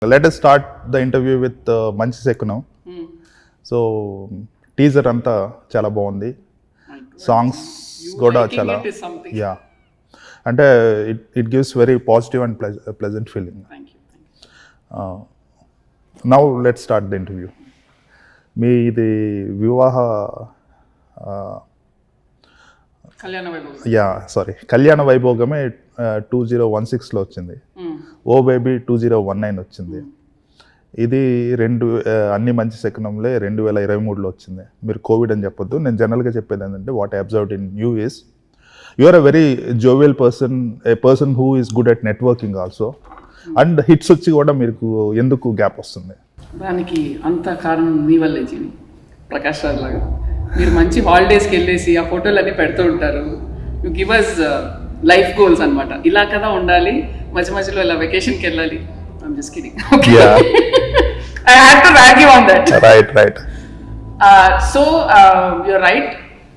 Let us start the interview with మంచి శకునం. So teaser అంతా చాలా బాగుంది, సాంగ్స్ కూడా చాలా యా అంటే it gives very positive and pleasant feeling. Now let start the interview. మీ ఇది వివాహ కళ్యాణ వైభోగమే 2016లో వచ్చింది, ఓ బేబీ 2019 వచ్చింది. ఇది అన్ని మంచి శకునంలే 2023లో వచ్చింది. మీరు కోవిడ్ అని చెప్పొద్దు, నేను జనరల్గా చెప్పేది ఏంటంటే what I observed in you is you are a very jovial person, a person who is good at networking also. And hits వచ్చి కూడా మీకు ఎందుకు గ్యాప్ వస్తుంది? దానికి అంత కారణం మీ వల్లే జీవి, ప్రకాష్ రాజ్ లాగా మీరు మంచి హాలిడేస్కి వెళ్ళేసి ఆ ఫోటోలు అన్నీ పెడుతూ ఉంటారు. You give us life goals అనమాట, ఇలా కదా ఉండాలి, మధ్య మధ్యలో ఇలా వెకేషన్కి వెళ్ళాలి. I'm just kidding. Okay. Yeah. I had to rag you on that. Right. So, you're right.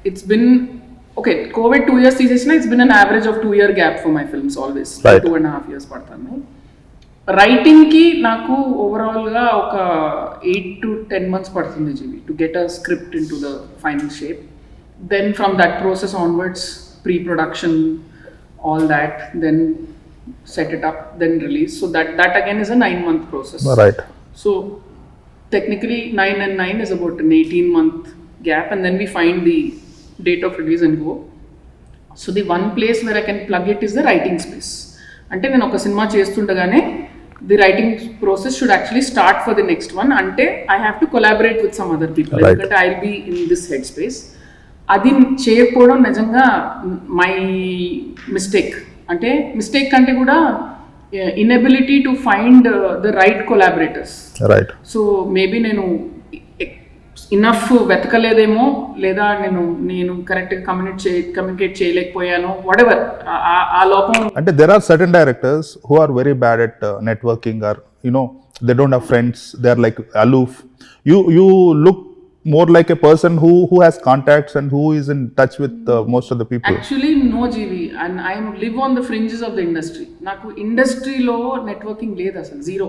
It's been, okay, COVID 2 years తీసేసిన, it's been an average of 2-year gap for my films always. Right. 2.5 years పడతాను. రైటింగ్కి నాకు ఓవరాల్గా ఒక 8 to 10 months పడుతుంది జీవి to get a script into the final shape. Then from that process onwards, preproduction, all that, then set it up, then release. So that again is a 9-month process. Right. So technically 9 and 9 is about an 18-month gap, and then we find the date of release and go. So the one place where I can plug it is the writing space. అంటే నేను ఒక cinema చేస్తుండగానే the writing process should actually start for the next one. అంటే I have to collaborate with some other people. Right. ఎందుకంటే I'll be in this headspace. అది చేయకపోవడం నిజంగా my mistake. అంటే mistake కంటే కూడా inability to find the right collaborators. Right. So maybe నేను enough వెతకలేదేమో, లేదా నేను కరెక్ట్గా కమ్యూనికేట్ చేయలేకపోయాను, వాటెవర్ ఆ లోపం. అంటే there are certain directors who are very bad at networking, are you know they don't have friends, they are like aloof. You look more like a person who has contacts and who is in touch with most of the people. Actually no GV, and I live on the fringes of the industry. Naku industry lo networking ledhu asalu, zero.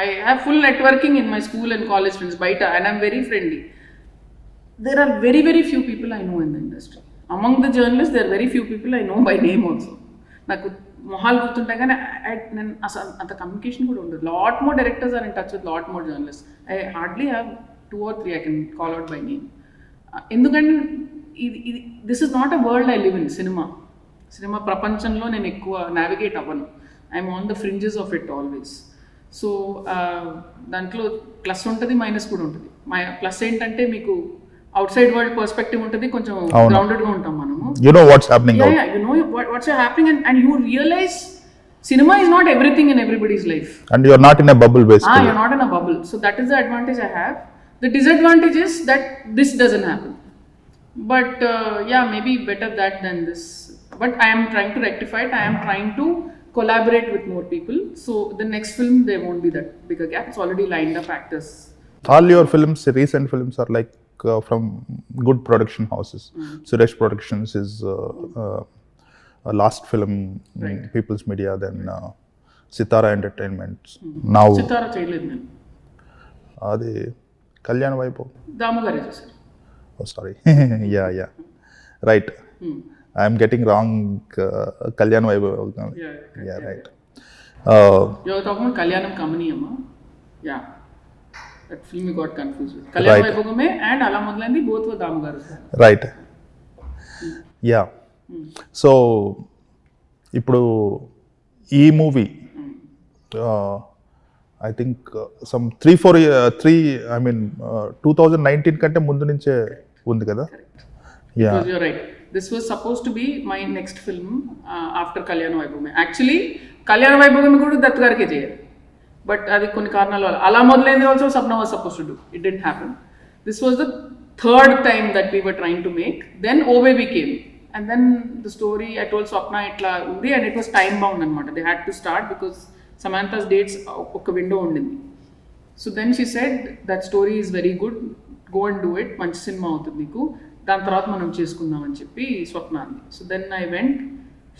I have full networking in my school and college friends baita, and I'm very friendly. There are very very few people I know in the industry. Among the journalists there are very few people I know by name also. Naku mohal gurtuntayi gaani నేను అసలు అంత communication కూడా ఉండదు. Lot more directors are in touch with lot more journalists. I hardly have 2 or 3 I can call out by name. ఎందుకంటే this is not a world I live in. Cinema ప్రపంచంలో నేను ఎక్కువ navigate అవ్వను. I'm on the fringes of it always. So దాంట్లో plus ఉంటుంది, minus కూడా ఉంటుంది. Plus ఏంటంటే మీకు అవుట్ సైడ్ వరల్డ్ పర్స్పెక్టివ్ ఉంటుంది, కొంచెం గ్రౌండెడ్గా ఉంటాం మనము. You know what's happening. You know what's happening, and you realise cinema is not everything in everybody's life. And you are not in a bubble basically. You're not in a bubble. So that is the advantage I have. The disadvantage is that this doesn't happen. But maybe better that than this. But I am trying to rectify it. I am trying to collaborate with more people. So the next film, there won't be that bigger gap. It's already lined up actors. All your films, recent films, are like from good production houses. Suresh Productions is last film, right. People's Media, then Sitara Entertainment. Now Sitara cheyaledu nenu. Adi కళ్యాణ వైభవ్ దాము గారే చేశారు. Oh sorry. Yeah right. I'm getting wrong. Kalyana Vaibhav. Yeah right. You're talking Kalyanam కమనీయమా? Yeah, that film you got confused with Kalyana వైభవమే and అలా మొదలైంది both were దాము గారు. Right. Yeah. So ఇప్పుడు ఈ మూవీ I think some 2019 కంటే ముందు నుంచే ఉంది కదా? Yeah. Because you're right. This was supposed to be my next film after Kalyana Vaibhagame. Actually, Kalyana Vaibhagame kudu Dutt garke cheyali. But adi konni karanala valla ala modalaindi also Sapna was supposed to do. It didn't happen. This was the third time that we were trying to make. Then OBB came. And then the story I told Swapna itla undi, and it was time bound anamata. They had to start because Samantha's dates oka window undindi. So then she said that story is very good, go and do it, manchi cinema avutundi neeku, దాని తర్వాత మనం చేసుకుందాం అని చెప్పి స్వప్న అంది. So then I went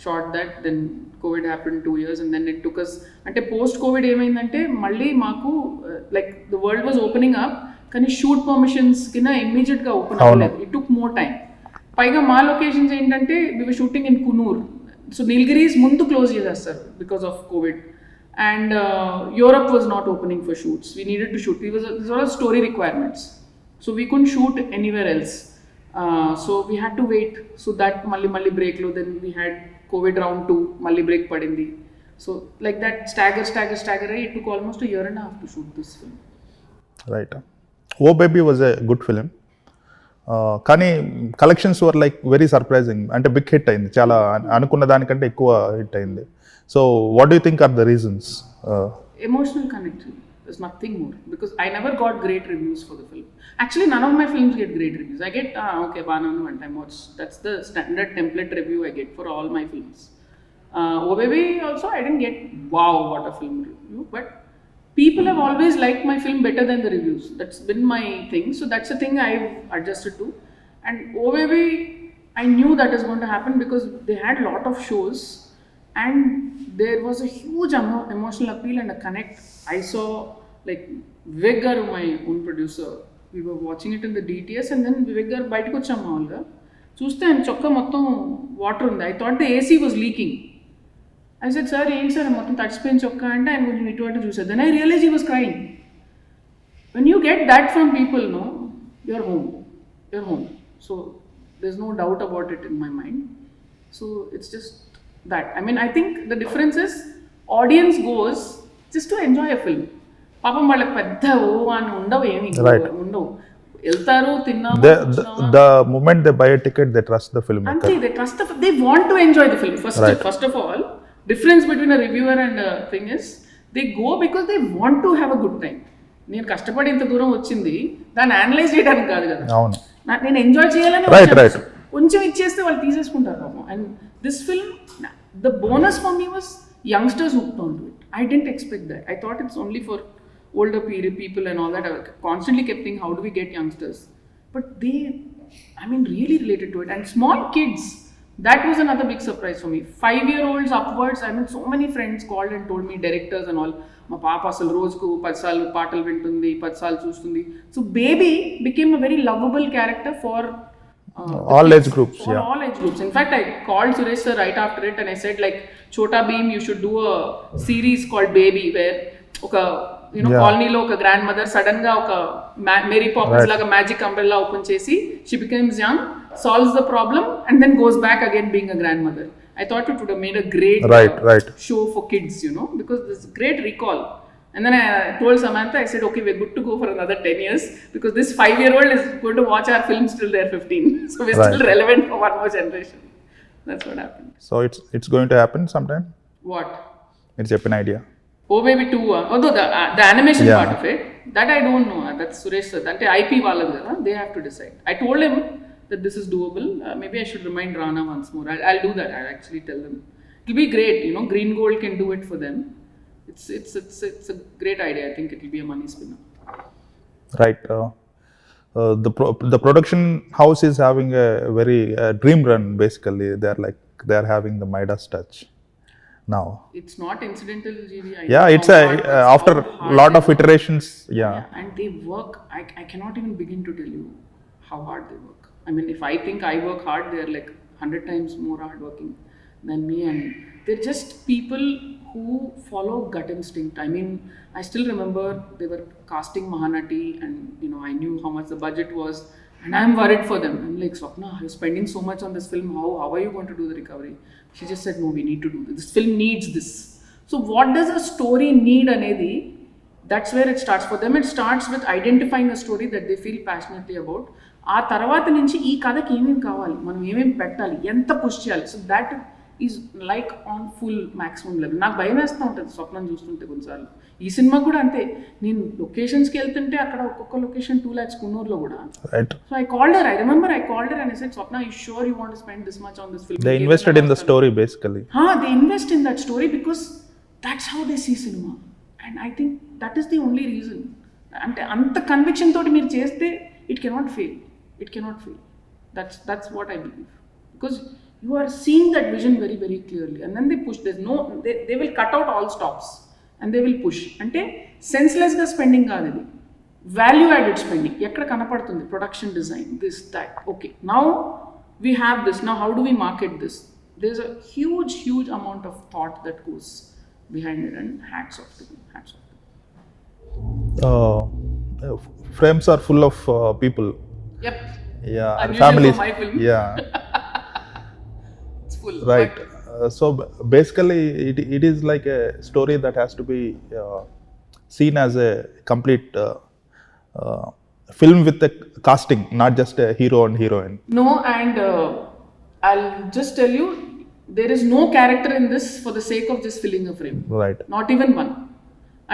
shot that. Then COVID happened 2 years, and then it took us, అంటే post covid ఏమైందంటే మళ్ళీ మాకు like the world was opening up, కానీ షూట్ పర్మిషన్స్ కింద ఇమ్మీడియట్గా ఓపెన్ అవ్వలేదు. It took more time. పైగా మా లొకేషన్స్ ఏంటంటే we were shooting in Coonoor, so Nilgiris ముందు క్లోజ్ చేసేస్తారు because of covid, and Europe was not opening for shoots. We needed to shoot, this are story requirements, so we could shoot anywhere else. So we had to wait, so that malli break lo, then we had COVID round 2, malli break padindi. So like that stagger it took almost a year and a half to shoot this film. Right. Oh Baby was a good film. కానీ collections were like very surprising, అంటే big hit అయింది, చాలా అనుకున్న దానికంటే ఎక్కువ hit అయింది. So what do you think are the reasons? Emotional connection. There's nothing more, because I never got great reviews for the film. Actually, none of my films get great reviews. I get okay, banana one time watch. That's the standard template review I get for all my films. Oh Baby also I didn't get wow what a film review, but people have always liked my film better than the reviews. That's been my thing. So that's the thing I've adjusted to. And Oh Baby, I knew that is going to happen because they had a lot of shows, and there was a huge emotional appeal and a connect. I saw like Vivek garu, my own producer, we were watching it in the DTS, and then Vivek garu బయటకు వచ్చాం మామూలుగా చూస్తే ఆయన చొక్కా మొత్తం water ఉంది. I thought the AC was leaking. I said, sir ఏంటి sir మొత్తం తడిసిపోయిన చొక్కా అంటే ఆయన కొంచెం ఇటువంటి చూసారు. Then I realized he was crying. When you get that from people, no, you're home. So there's no doubt about it in my mind. So it's just that. I mean, I think the difference is audience goes just to enjoy a film. పాపం వాళ్ళకి పెద్ద అని ఉండవు, ఏమి ఉండవు, వెళ్తారు తిన్నాము. The moment they buy a ticket, they trust the film. అంతే, they want to enjoy the film. First of all, difference between a reviewer and a thing is they go because they want to have a good time. నేను కష్టపడి ఇంత దూరం వచ్చింది దాన్ని analyse చేయడానికి కాదు కదా, నేను ఎంజాయ్ చేయాలని కొంచెం ఇచ్చేస్తే వాళ్ళు తీసేసుకుంటారు పాపం. And this film, the bonus for me was youngsters hooked onto it. I didn't expect that. I thought it's only for older people and all that. I constantly kept thinking, how do we get youngsters? But they, I mean, really related to it. And small kids, that was another big surprise for me. 5-year-olds upwards, I mean, so many friends called and told me, directors and all, మా పాప అసలు రోజుకు 10 సార్లు పాటలు వింటుంది, 10 సార్లు చూస్తుంది. So Baby became a very lovable character for all age groups. All age groups. In fact, I called Suresh sir right after it and I said, like, Chota Beam, you should do a series called Baby, where oka colony lo oka grandmother sudden ga oka Mary Poppins laga magic umbrella open chesi, she becomes young, solves the problem, and then goes back again being a grandmother. I thought it would have made a great show for kids, because there's great recall. And then I told Samantha, I said, okay, we're good to go for another 10 years, because this 5-year-old is going to watch our films till they're 15. So we're still relevant for one more generation. That's what happened. So it's going to happen sometime? What? It's an idea. Oh Baby 2, although the animation part of it, that I don't know. That's Suresh sir. That IP valadu kada, they have to decide. I told him that this is doable. Maybe I should remind Rana once more. I'll do that. I'll actually tell them. It'll be great. Green Gold can do it for them. It's a great idea. I think it will be a money spinner. Right. The production house is having a very dream run. Basically, they're having the Midas touch now. It's not incidental, Jeevi. It's after a lot of iterations. Yeah, and they work. I cannot even begin to tell you how hard they work. I mean, if I think I work hard, they're like 100 times more hardworking than me, and they're just people who follow gut instinct. I mean, I still remember they were casting Mahanati, and I knew how much the budget was, and I'm worried for them. I'm like, Swapna, you're spending so much on this film. How are you going to do the recovery? She just said, no, we need to do this. This film needs this. So what does a story need, Anedi? That's where it starts for them. It starts with identifying a story that they feel passionately about. ఆ తర్వాత నుంచి ఈ కథకి ఏమేమి కావాలి, మనం ఏమేమి పెట్టాలి, ఎంత పుష్ చేయాలి. So that is like on full maximum level. నాకు భయం వేస్తూ ఉంటుంది స్వప్నం చూస్తుంటే కొన్నిసార్లు. ఈ సినిమా కూడా అంతే, నేను లొకేషన్స్కి వెళ్తుంటే అక్కడ ఒక్కొక్క లొకేషన్ 2 lakhs కున్నూరులో కూడా. So I called her and I said, Swapna, you sure you want to spend this much on this film? They invested in the story basically. They invest in that story because that's how they see cinema, and I think that is the only reason. అంటే అంత conviction తోటి మీరు చేస్తే it cannot fail. That's what I believe, because you are seeing that vision very, very clearly. And then they push. They will cut out all stops and they will push. అంటే సెన్స్లెస్గా spending కాదు ఇది, value added spending. ఎక్కడ కనపడుతుంది production design, this that. Okay, now we have this, now how do we market this? There's a huge amount of thought that goes behind it, and hats off to them. Frames are full of people. Yep. Yeah, and unusual families. for my film. Yeah. It's full. Right. So basically, it is like a story that has to be seen as a complete film with a casting, not just a hero and heroine. No, and I'll just tell you, there is no character in this for the sake of just filling a frame. Right. Not even one.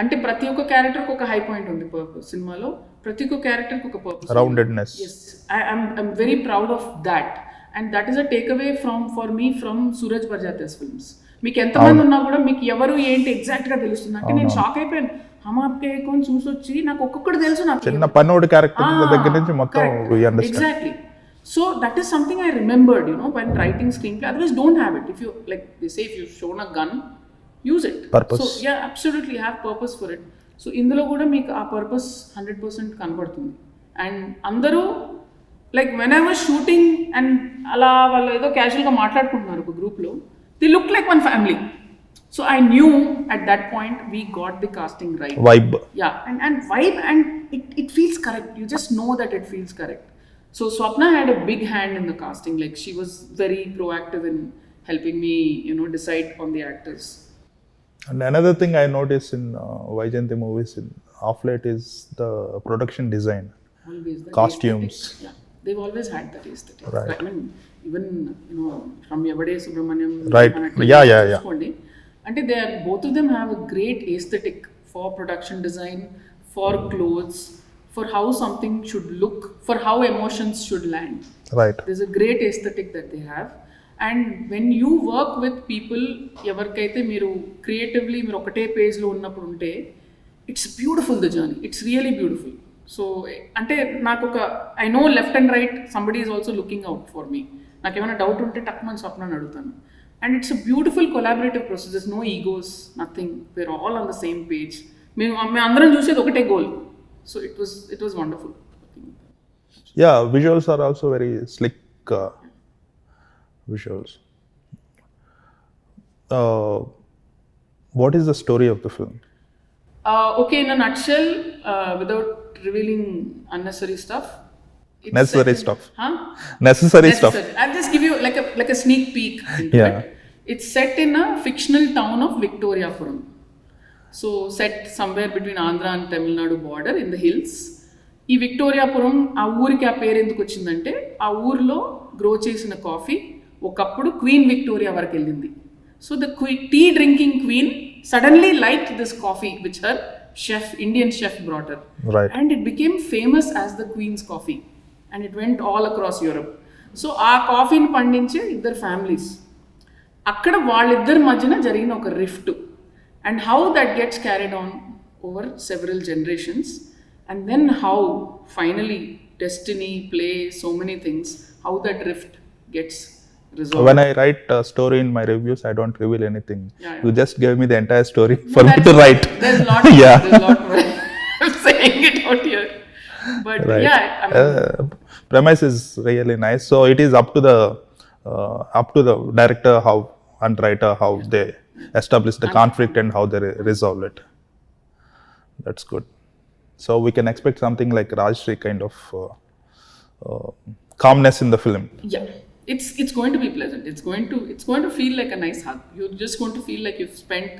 అంటే ప్రతి ఒక్క క్యారెక్టర్కి ఒక high point ఉంది purpose. సినిమాలో ప్రతి ఒక్క క్యారెక్టర్కి ఒక purpose, roundedness. Yes, I'm very proud of that, and that is a takeaway for me from Suraj Barjatya's films. మీకు ఎంతమంది ఉన్నా కూడా మీకు ఎవరు ఏంటి ఎగ్జాక్ట్గా తెలుస్తుంది అంటే నేను షాక్ అయిపోయాను. హమ్ ఆప్కే కౌన్ చూసొచ్చి నాకు ఒక్కొక్కటి తెలుసు. నాకు చిన్న పన్నోడి క్యారెక్టర్ దగ్గర నుంచి మొత్తం exactly. So that is something I remembered, when writing screenplay. Otherwise, don't have it. If you, like they say, if you've shown a gun, use it. Purpose. So yeah, absolutely have purpose for it. So indulo kuda meeku aa purpose 100% కనబడుతుంది. And andaru, like when I was shooting and ala vallu edo casual ga maatladukuntunnaru oka group lo, they looked like one family. So I knew at that point we got the casting right. Vibe. Yeah, and vibe, and it feels correct. You just know that it feels correct. So Swapna had a big hand in the casting. Like she was very proactive in helping me, decide on the actors. And another thing I noticed in Vaijayanti movies of late is the production design. Always the costumes. Aesthetic. Yeah, they've always had that aesthetic. Right. I mean, even from Yavade Subramaniam. Right. Yeah. Ante both of them have a great aesthetic for production design, for clothes, for how something should look, for how emotions should land. Right. There's a great aesthetic that they have. And when you work with people, evarkaithe meeru creatively meeru okate page lo unnappudu unte, it's beautiful, the journey. It's really beautiful. So ante naaku I know left and right somebody is also looking out for me. Naaku emana doubt unte takman Swapna ni adutanu. And it's a beautiful collaborative process. There's no egos, nothing. We're all on the same page. మేము అందరం చూసేది ఒకటే goal. So it was wonderful. Yeah, visuals are also very slick visuals. What is the story of the film? Okay, in a nutshell, without revealing unnecessary stuff. Necessary stuff. Huh? Necessary stuff. I'll just give you like a sneak peek into it. It's set in a fictional town of Victoriapuram. So set somewhere between Andhra and Tamil Nadu border in the hills. ఈ విక్టోరియాపురం ఆ ఊరికి ఆ పేరు ఎందుకు వచ్చిందంటే ఆ ఊరిలో grow చేసిన కాఫీ ఒకప్పుడు క్వీన్ విక్టోరియా వరకు వెళ్ళింది. So the tea drinking queen suddenly liked this coffee which her Indian chef brought her. And it became famous as the queen's coffee and it went all across Europe. So ఆ కాఫీని పండించే ఇద్దరు families, అక్కడ వాళ్ళిద్దరి మధ్యన జరిగిన ఒక rift, and how that gets carried on over several generations, and then how finally destiny, play, so many things, how that rift gets resolved. When I write a story in my reviews, I don't reveal anything. Yeah. You just gave me the entire story for me to write. There's a lot there's a lot more. I'm saying it out here, but right. Yeah, I mean, premise is really nice. So it is up to the director how and writer how they establish the conflict and how they resolve it. That's good. So we can expect something like Rajshri kind of calmness in the film. Yeah, it's going to be pleasant. It's going to feel like a nice hug. You're just going to feel like you've spent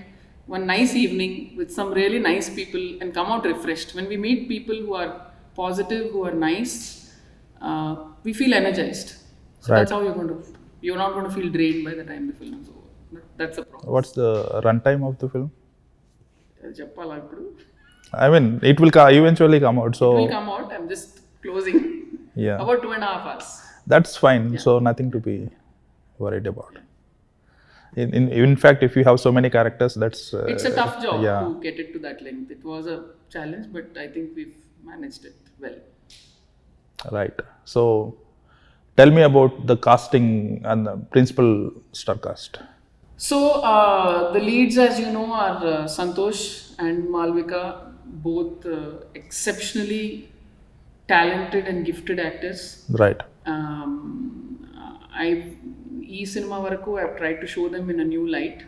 one nice evening with some really nice people and come out refreshed. When we meet people who are positive, who are nice, we feel energized. So Right. That's how you're not going to feel drained by the time the film is over. That's the problem. What's the runtime of the film? Cheppala ippudu. I mean, it will eventually come out. So It will come out. I'm just closing. Yeah, About 2.5 hours. that's fine. Yeah. So nothing to be worried about. In fact, if you have so many characters, that's It's a tough job yeah. to get it to that length. It was a challenge, but I think we've managed it well. Right. So Tell me about the casting and the principal star cast. So the leads, as you know, are Santosh and Malvika, both exceptionally talented and gifted actors. Right. ఈ cinema వరకు I've tried to show them in a new light,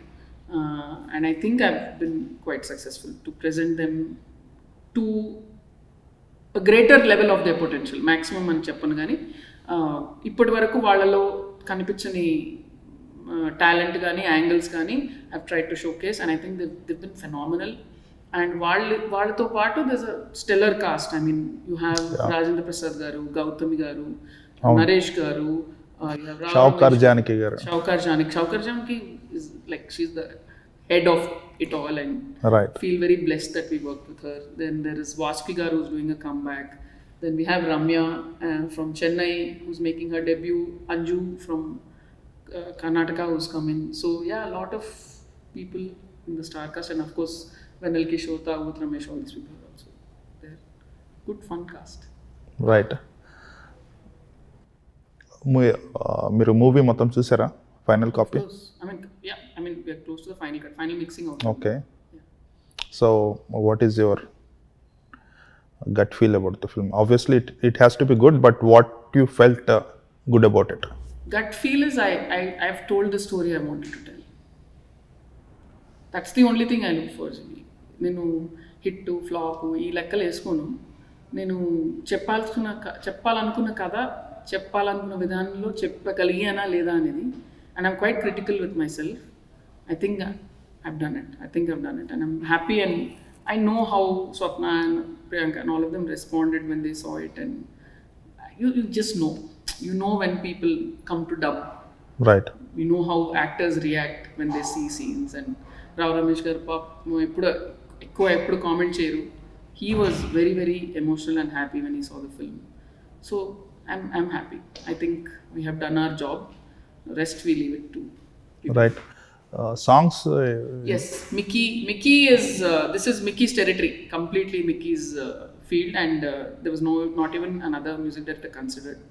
and I think I've been quite successful to present them to a greater level of their potential. Maximum అని చెప్పను కానీ ఇప్పటి వరకు వాళ్ళలో కనిపించని talent కానీ యాంగిల్స్ కానీ I've tried to showcase, and I think they've been phenomenal. And వాళ్ళతో పాటు there's a stellar cast. I mean, you have Rajendra Prasad garu, Gautami garu, Naresh garu, you have Shaukar Janaki garu. Shaukar Janaki is like, she's the head of it all, and Right. feel very blessed that we worked with her. Then there is Vaspi garu who's doing a comeback. Then we have Ramya from Chennai who's making her debut. Anju from Karnataka who's come in. So yeah, a lot of people in the star cast, and of course Venal Kishore, Tavut Ramesh, all these people are also there. Good fun cast. Right. మీరు movie మొత్తం చూసారా? Final copy? I mean we are close to the final cut, final mixing also. Okay. So what is your gut feel about the film? Obviously it has to be good, but what you felt good about it? Gut feel is I've told the story I wanted to tell. That's the only thing I look for. నేను hit flop ఈ లెక్కలు వేసుకోను. నేను చెప్పాలనుకున్న కథ చెప్పాలనుకున్న విధానంలో చెప్పగలిగానా లేదా అనేది. And I'm quite critical with myself. I think I've done it. And I'm happy, and I know how Swapna and Priyanka and all of them responded when they saw it, and you just know. You know when people come to dub. Right. You know how actors react when they see scenes, and Rao Ramesh garu ఎప్పుడు comment చేయరు. He was very, very emotional and happy when he saw the film. So I'm happy. I think we have done our job. The rest we leave it to people. Right. Songs? Yes, Mickey is this is Mickey's territory, completely Mickey's field, and there was not even another music director considered.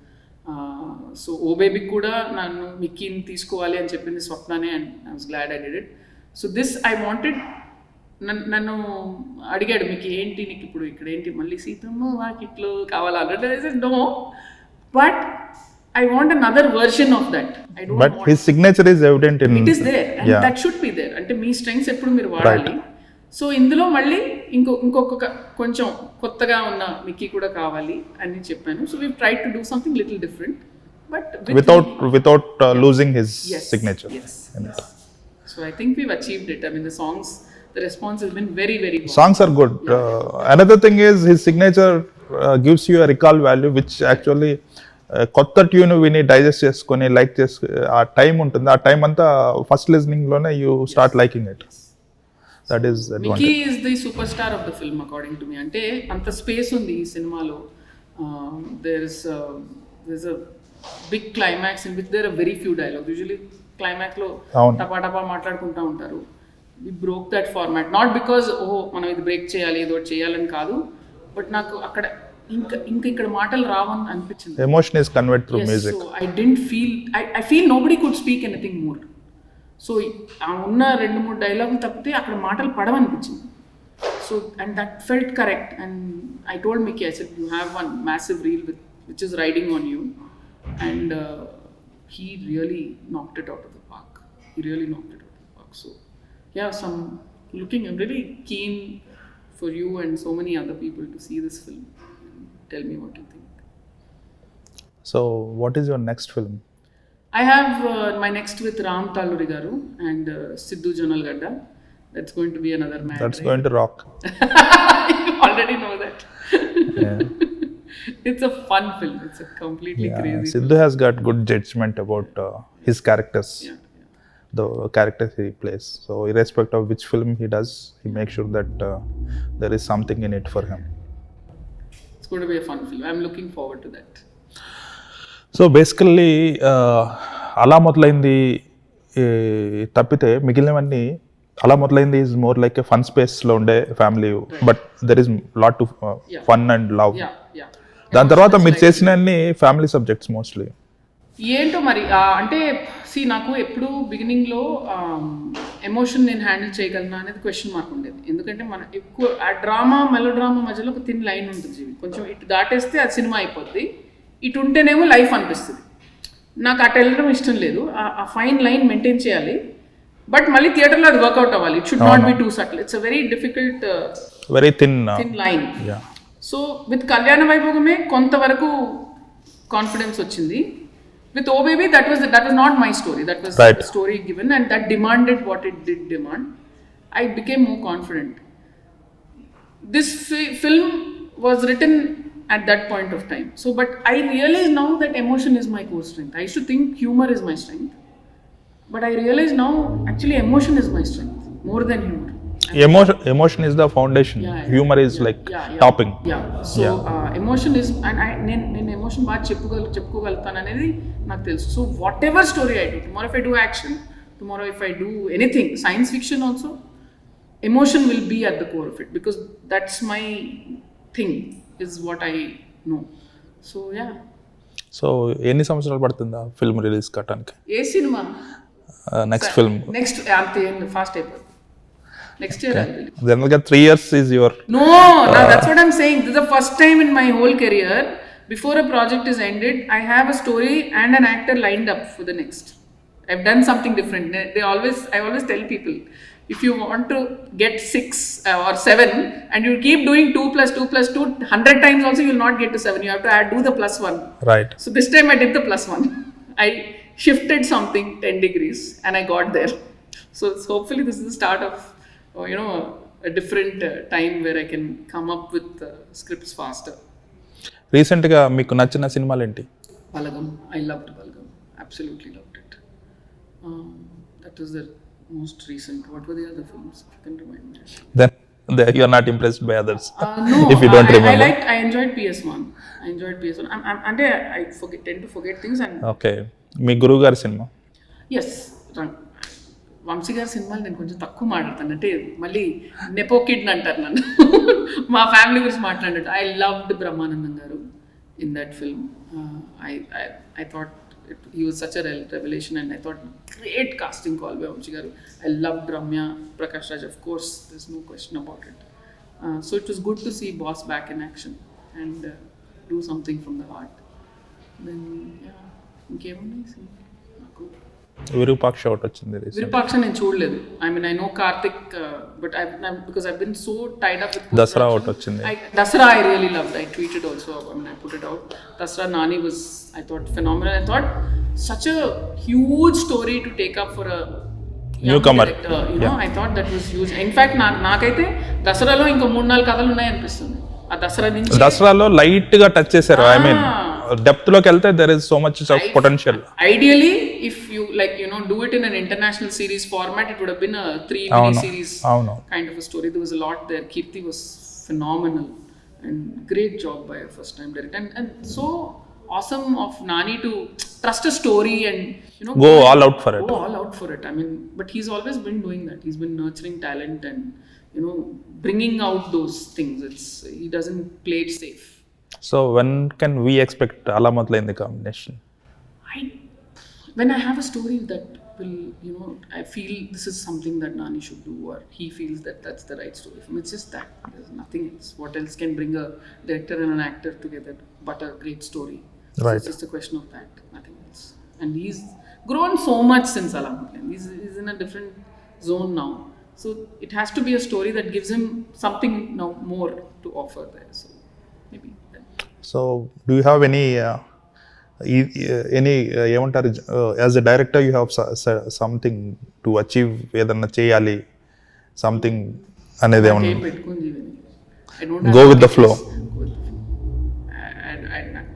So O Baby kuda nanu Mickeyni తీసుకోవాలి అని చెప్పింది స్వప్ననే, and I was glad I did it. So this I wanted. నన్ను అడిగాడు, మీకు ఏంటి, నీకు ఇప్పుడు ఇక్కడ ఏంటి, మళ్ళీ సీతమ్మ వాకిట్లో కావాలా అంటే no, but I want another version of that. I don't but want. His signature is evident in. It is there, and yeah. that should be there. అంటే మీ స్ట్రెంగ్స్ ఎప్పుడు మీరు వాడాలి. సో ఇందులో మళ్ళీ ఇంకొక కొంచెం కొత్తగా ఉన్న మిక్కీ కూడా కావాలి అని చెప్పాను. So we've tried to do something little different, but without losing his signature. Yes. So I think we've achieved it. I mean, the songs, the response has been very, very good. Songs are good. Another thing is his signature gives you a recall value, which actually కొత్త tune విని digest చేసుకొని like చేసు ఆ time ఉంటుంది. ఆ time అంతా first listening లోనే you start liking it. That is Mickey is the superstar of the film according to me. అంటే అంత స్పేస్ ఉంది ఈ సినిమాలో. There is a big climax in which there are very few dialogues. Usually climax లో టపా మాట్లాడుకుంటూ ఉంటారు. We broke that format, not because మనం ఇది బ్రేక్ చేయాలి ఏదో చేయాలని కాదు, బట్ నాకు అక్కడ ఇంకా ఇక్కడ మాటలు రావని అనిపించింది. Emotion is convert through music. So I didn't feel, I feel nobody could speak anything more. So ఆ ఉన్న 2-3 డైలాగులు తప్పితే అక్కడ మాటలు పడవనిపించింది. So and that felt correct. And I told Mickey, I said you have one massive reel which is riding on you, and he really knocked it out of the park. So yeah, I'm really keen for you and so many other people to see this film. Tell me what you think. So what is your next film? I have my next with Ram Taluri garu and Sidhu Jonalgadda. That's going to be another mad. That's going to rock. You already know that. Yeah. It's a fun film. It's a completely crazy Sidhu film. has got good judgment about his characters. Yeah. The characters he plays. So irrespective of which film he does, he makes sure that there is something in it for him. It's going to be a fun film. I'm looking forward to that. So basically అలా మొదలైంది తప్పితే మిగిలినవన్నీ, అలా మొదలైంది is more like A fun స్పేస్లో ఉండే family, but there is lot to fun and love. దాని తర్వాత మీరు చేసిన అన్ని ఫ్యామిలీ సబ్జెక్ట్స్ మోస్ట్లీ. ఏంటో మరి అంటే నాకు ఎప్పుడు బిగినింగ్లో ఎమోషన్ నేను హ్యాండిల్ చేయగలనా అనేది క్వశ్చన్ మార్క్ ఉండేది. ఎందుకంటే మన ఎక్కువ ఆ డ్రామా మెలో డ్రామా మధ్యలో ఒక థిన్ లైన్ ఉంటుంది జీవి. కొంచెం ఇటు దాటేస్తే అది సినిమా అయిపోద్ది, ఇటు ఉంటేనేమో లైఫ్ అనిపిస్తుంది. నాకు అటు వెళ్ళడం ఇష్టం లేదు. ఆ ఫైన్ లైన్ మెయింటైన్ చేయాలి, బట్ మళ్ళీ థియేటర్లో అది వర్కౌట్ అవ్వాలి. It should not be two subtle. It's a very difficult very thin line. So with కళ్యాణ వైభోగమే కొంతవరకు కాన్ఫిడెన్స్ వచ్చింది. With Oh Baby, that was not my story. That was the story given, and that demanded what it did demand. I became more confident. This film was written at that point of time. So, but I realize now that emotion is my core strength. I used to think humor is my strength, but I realize now actually emotion is my strength more than humor. Emotion is the foundation. Humor is like topping. So emotion is, and నేను emotion బాగా చెప్పుకోగలుగుతాను అనేది నాకు తెలుసు. So whatever story I do, tomorrow if I do action, tomorrow if I do anything, science fiction also, emotion will be at the core of it, because that's my thing, is what I know. So so ఎన్ని సంవత్సరాలు పడుతుందా film release కావడానికి? ఏ సినిమా? Next film next అంతే fast అయిపోతుంది. Next year I'll release. Then 3 years is your... No, that's what I'm saying. This is the first time in my whole career, before a project is ended, I have a story and an actor lined up for the next. I've done something different. I always tell people, if you want to get 6 or 7 and you keep doing 2 plus 2 plus 2 100 times also, you will not get to 7. You have to do the +1. Right. So this time I did the +1. I shifted something 10 degrees and I got there. So hopefully this is the start of a different time where I can come up with scripts faster. Recent గా మీకు నచ్చిన సినిమాలు ఏంటి? Balagam. I loved Balagam. Absolutely loved it. That was the most recent. What were the other films? If you can remind me. Then you are not impressed by others. No, if you don't remember. I enjoyed PS1. అంటే I tend to forget things and. Okay. మీ గురువు గారి cinema? Yes. Vamsi గారి సినిమాలు నేను కొంచెం తక్కువ మాట్లాడతాను, అంటే మళ్ళీ నెపో కిడ్ అంటారు నన్ను. మా ఫ్యామిలీ గురించి మాట్లాడినట్టు. I loved Brahmanandam garu in that film. I thought he was such a revolution, and I thought great casting call by Vamshi garu. I loved Ramya, Prakash Raj, of course there is no question about it. So it was good to see boss back in action and do something from the heart. Then ఇంకేమున్నాయి నాకు? విరూపాక్ష ఒకటి వచ్చింది. విరూపాక్ష నేను చూడలేదు. I mean I know Karthik, but because I been so tied up with Dasara ఒకటి వచ్చింది. Dasara I really loved. I tweeted also, I mean I put it out. Dasara Nani was, I thought, phenomenal. I thought such a huge story to take up for a newcomer director, I thought that was huge. In fact నాకైతే దసరాలో ఇంకా 3-4 కథలు ఉన్నాయి అనిపిస్తుంది. ఆ దసరాలో light గా touch చేశారు. I mean depth లోకి వెళ్తే there is so much of potential. Ideally, if you do it in an international series format, it would have been a 3 mini series kind of a story. There was a lot there. Kirti was phenomenal and great job by a first time director, and so awesome of Nani to trust a story and go all out for it. I mean, but he's always been doing that. He's been nurturing talent and bringing out those things. He doesn't play it safe. So when can we expect Ala Matla in the combination? When I have a story that will, I feel this is something that Nani should do, or he feels that that's the right story for me. It's just that. There's nothing else. What else can bring a director and an actor together but a great story? Right. So it's just a question of that, nothing else. And he's grown so much since Ala Matla. He's in a different zone now. So it has to be a story that gives him something now more to offer there. So maybe then. So do you have any ఏమంటారు, as a director you have something to achieve, ఏదన్నా చేయాలి something అనేది ఏమన్నా? Go with the flow.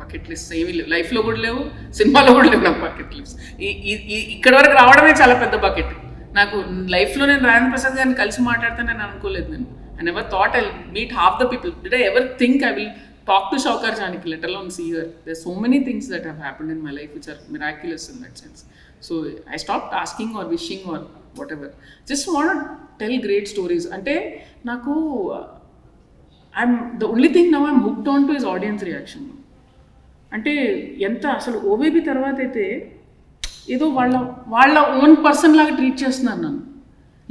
Bucket list ఏమీ లేవు లైఫ్లో కూడా లేవు, సినిమాలో కూడా లేవు నాకు బకెట్ లిస్ట్. ఇక్కడ వరకు రావడమే చాలా పెద్ద బకెట్. నాకు లైఫ్లో నేను రాజేంద్ర ప్రసాద్ గారిని కలిసి మాట్లాడతానని అనుకోలేదు నేను. I never thought I'll meet half the people. Did I ever think I will talk to Shaukar Janaki, let alone see her? There's so many things that have happened in my life which are miraculous in that sense. So I stopped asking or wishing or whatever. Just want to tell great stories. Ante naku the only thing now I'm hooked on to is audience reaction. అంటే ఎంత అసలు Oh Baby తర్వాత అయితే ఏదో వాళ్ళ own person లాగా treat చేస్తున్నారు నన్ను.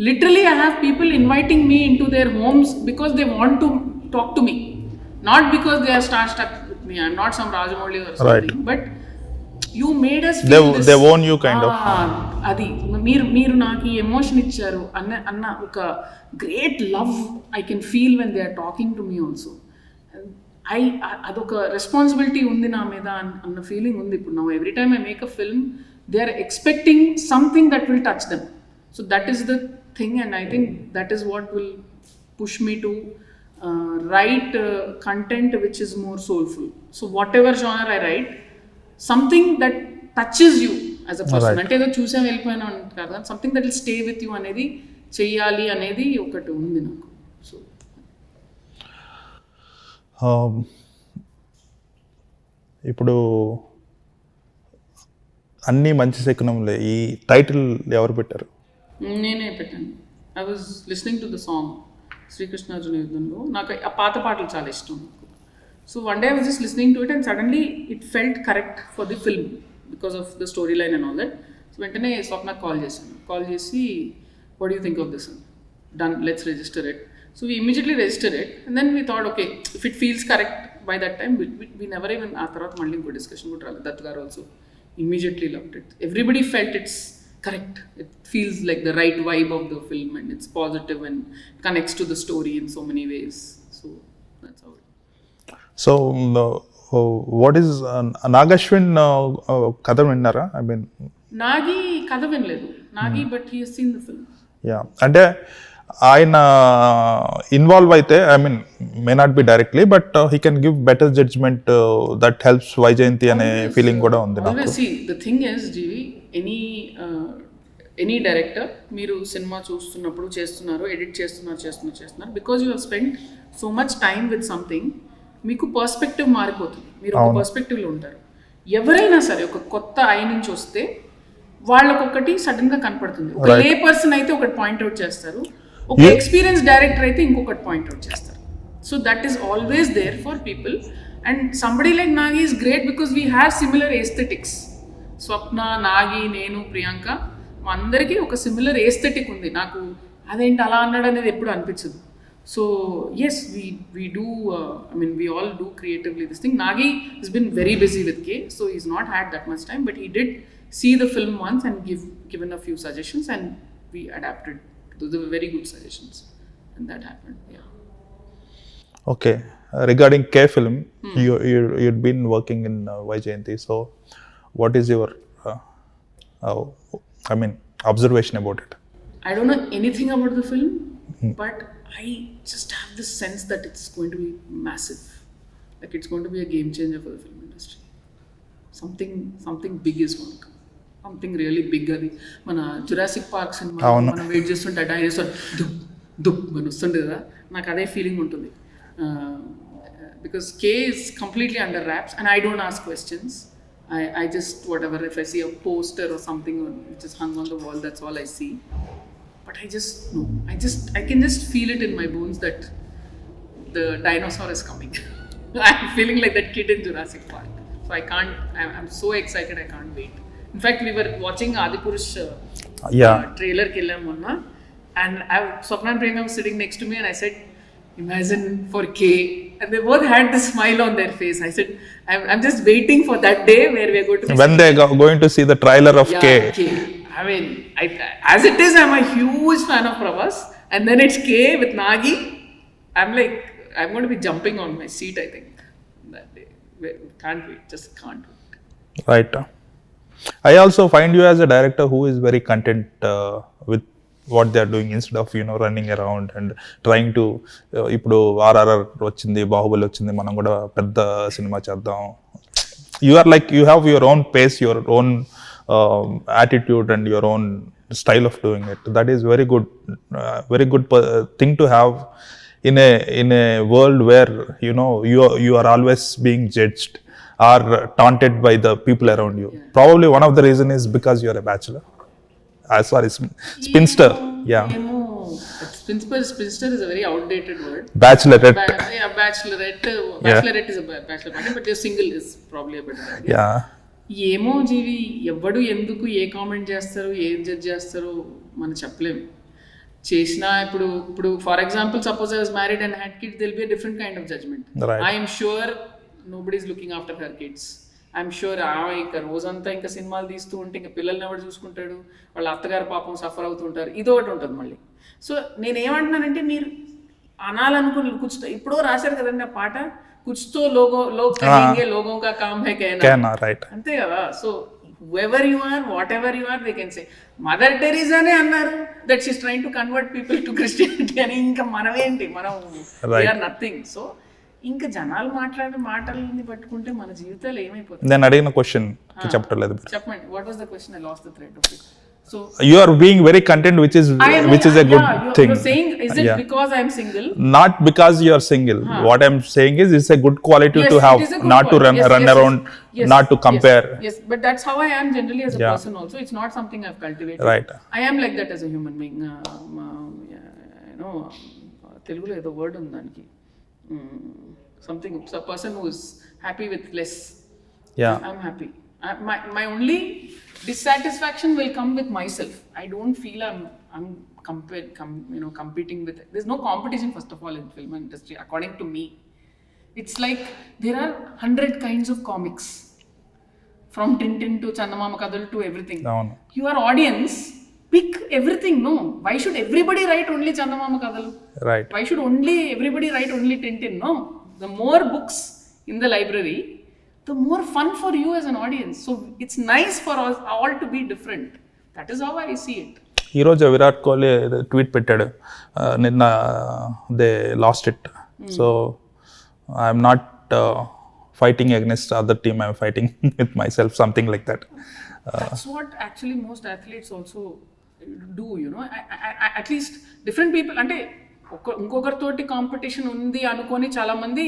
Literally I have people inviting me in to their homes because they want to talk to me, not because they are stuck with me. I'm not some Rajamouli or something, but you made us feel this. they own you kind of. అది మీరు నాకు ఈ emotion ఇచ్చారు అన్న ఒక great love I can feel when they are talking to me also. అదొక responsibility ఉంది నా మీద అన్న ఫీలింగ్ ఉంది ఇప్పుడు. నా every time I make a film they are expecting something that will touch them. So that is the thing, and I think that is what will push me to write content which is more soulful. So whatever genre I write, something that touches you as a person. అంటే ఏదో చూసా వెళ్ళిపోయినా కదా, something that will stay with you అనేది చెయ్యాలి అనేది ఒకటి ఉంది నాకు. సో ఇప్పుడు అన్ని మంచి శకునములే ఈ టైటిల్ ఎవరు పెట్టారు? నేనే పెట్టాను. I was listening to the song Srikrishnarjuna యుద్ధంలో. నాకు ఆ పాత పాటలు చాలా ఇష్టం. So one day I was just listening to it and suddenly it felt correct for the film because of the storyline and all that. So వెంటనే స్వప్నకు call చేశాను. కాల్ చేసి what you think of this, done, let's register it. So we immediately register it and then we thought okay if it feels correct by that time we never even ఆ తర్వాత మళ్ళీ ఇంకో discussion కూడా రాలేదు. దత్ గారు also immediately loved it. Everybody felt it's correct. It feels like the right vibe of the film and it's positive and connects to the story in so many ways. So that's how it. So what is Nagashwin Kadha vinnara? I mean Nagi Kadha vinledu. Nagi but he has seen the film. Yeah. And ఆయన involve అయితే, I mean may not be directly, but he can give better judgement that helps Vyjayanthi అనే ఫీలింగ్ కూడా ఉంది నాకు. The thing is జీవి, any director మీరు సినిమా చూస్తున్నప్పుడు చేస్తున్నారు, ఎడిట్ చేస్తున్నారు because you have spend so much time with something, మీకు పర్స్పెక్టివ్ మారిపోతుంది. మీరు ఒక పర్స్పెక్టివ్లో ఉంటారు. ఎవరైనా సరే ఒక కొత్త ఐ నుంచి వస్తే వాళ్ళకొకటి సడన్గా కనపడుతుంది. ఒక లే పర్సన్ అయితే ఒకటి పాయింట్అవుట్ చేస్తారు, ఒక ఎక్స్పీరియన్స్ డైరెక్టర్ అయితే ఇంకొకటి పాయింట్అవుట్ చేస్తారు. So that is always there for people. And somebody like Nagi is great because we have similar aesthetics. Swapna, Nagi, నేను, ప్రియాంక మా అందరికీ ఒక సిమిలర్ ఏస్థెటిక్ ఉంది. నాకు అదేంటి అలా అన్నాడు అనేది ఎప్పుడు అనిపించదు. So as we do, I mean we all do creatively this thing. Nagi has been very busy with K, so he's not had that much time, but he did see the film once and given a few suggestions and we adapted. Those were very good suggestions and that happened. Yeah. Okay, regarding K film, you'd been working in Vaijayanti, so what is your I mean observation about it? I don't know anything about the film, but I just have this sense that it's going to be massive. Like it's going to be a game changer for the film industry. Something big is going to come. Something really big. అది మన Jurassic park cinema మనం wait చేస్తుంటే dinosaur దుప్ అని వస్తుండే కదా, నాకు అదే feeling ఉంటుంది. Because K is completely under wraps and I don't ask questions. I just whatever, if I see a poster or something which is hung on the wall, that's all I see. But I just know, I can just feel it in my bones that the dinosaur is coming. I'm feeling like that kid in Jurassic Park. So I'm so excited, I can't wait. In fact, we were watching Adipurush trailer ke ellam monna, and Swapna and Priyanka was sitting next to me and I said, imagine for K, and they both had this smile on their face. I said, I'm just waiting for that day where we are going to when they going to see the trailer of K. I mean, as it is, I'm a huge fan of Prabhas, and then it's K with Nagi. I'm going to be jumping on my seat, I think, that day. Can't wait, just can't wait. Right. I also find you as a director who is very content with what they are doing instead of running around and trying to ఇప్పుడు RRR వచ్చింది, బాహుబలి వచ్చింది, మనం కూడా పెద్ద cinema చేద్దాం. You are like, you have your own pace, your own attitude and your own style of doing it. That is very good thing to have in a world where you are always being judged or taunted by the people around you. Probably one of the reason is because you are a bachelor. Sorry, spinster. Yeah. Spinster is a very outdated word. Bachelorette. Bachelorette. Bachelorette is a bachelor party, but your single is probably a better idea. Yeah. ఏమో జీవి, ఎవడు ఎందుకు ఏ comment చేస్తారు, ఏం judge చేస్తారో మనం చెప్పలేము. చేసినా ఇప్పుడు for example suppose I was married and had kids, it'll be a different kind of judgment. I'm sure nobody is looking after her kids. I'm sure ఇంకా రోజంతా ఇంకా సినిమాలు తీస్తూ ఉంటే ఇంకా పిల్లల్ని ఎవరు చూసుకుంటాడు, వాళ్ళ అత్తగారు పాపం సఫర్ అవుతుంటారు, ఇదొకటి ఉంటుంది మళ్ళీ. సో నేనేమంటున్నానంటే, మీరు అనాలనుకుని కూర్చుంటా, ఇప్పుడో రాశారు కదండి ఆ పాట, కుచ్తో లోగో కహేంగే లోగోं का काम है कहना, రైట్, అంతే కదా. So whoever you are, whatever you are, they can say. Mother టెరిసానే అన్నారు that she's trying to convert people to Christianity అని. ఇంకా మనమేంటి, మనం వీఆర్ నథింగ్. సో ఇంకా జనాలు మాట్లాడే మాటల్ని పట్టుకుంటే మన జీవితాలు ఏమైపోతుంది. నేను అడిగిన క్వశ్చన్ చెప్పలేదు. చెప్పండి, what was the question? I last the thread of it. So you are being very content, which is a good thing. You're saying, is it because I'm single? Not because you are single. What I'm saying is, it's a good quality to have, not to run around, not to compare. Yes, but that's how I am generally as a person also. It's not something I've cultivated. Right. I am like that as a human being. You know, Telugulo ఏదో word ఉంది దానికి, something, a person who is happy with less. Yeah. I'm happy. My only dissatisfaction will come with myself. I don't feel I'm competing with. There's no competition, first of all, in film industry, according to me. It's like there are 100 kinds of comics, from Tintin to Chandamama Kadalu to everything. No. You are audience, pick everything. No, why should everybody write only Chandamama Kadalu? Right. Why should everybody write only Tintin? No, the more books in the library, the more fun for you as an audience. So it's nice for us all to be different. That is how I see it. ఈరోజు Virat Kohli tweet పెట్టాడు, నిన్న they lost it, so I'm not fighting against other team, I'm fighting with my self, something like that. That's what actually most athletes also do, you know. At least different people, అంటే ఇంకొకరితోటి competition ఉంది అనుకొని చాలా మంది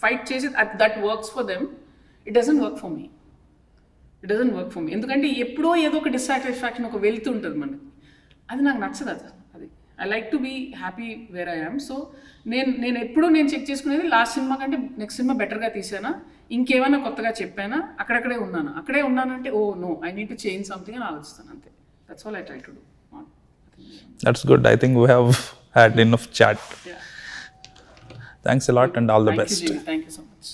fight చేసి that works for them. It doesn't work for me. ఎందుకంటే ఎప్పుడో ఏదో ఒక డిస్సాటిస్ఫాక్షన్, ఒక వెళ్తూ ఉంటుంది మనకి, అది నాకు నచ్చదు. అది I like to be happy where I am. So నేను ఎప్పుడూ చెక్ చేసుకునేది, లాస్ట్ సినిమా కంటే నెక్స్ట్ సినిమా బెటర్గా తీసానా, ఇంకేమైనా కొత్తగా చెప్పానా, అక్కడే ఉన్నానంటే oh no, I need to change something అని ఆలోచిస్తాను, అంతే. That's all I try to do. That's good. I think we have had enough chat. Thanks a lot and all the best. Thank you so much.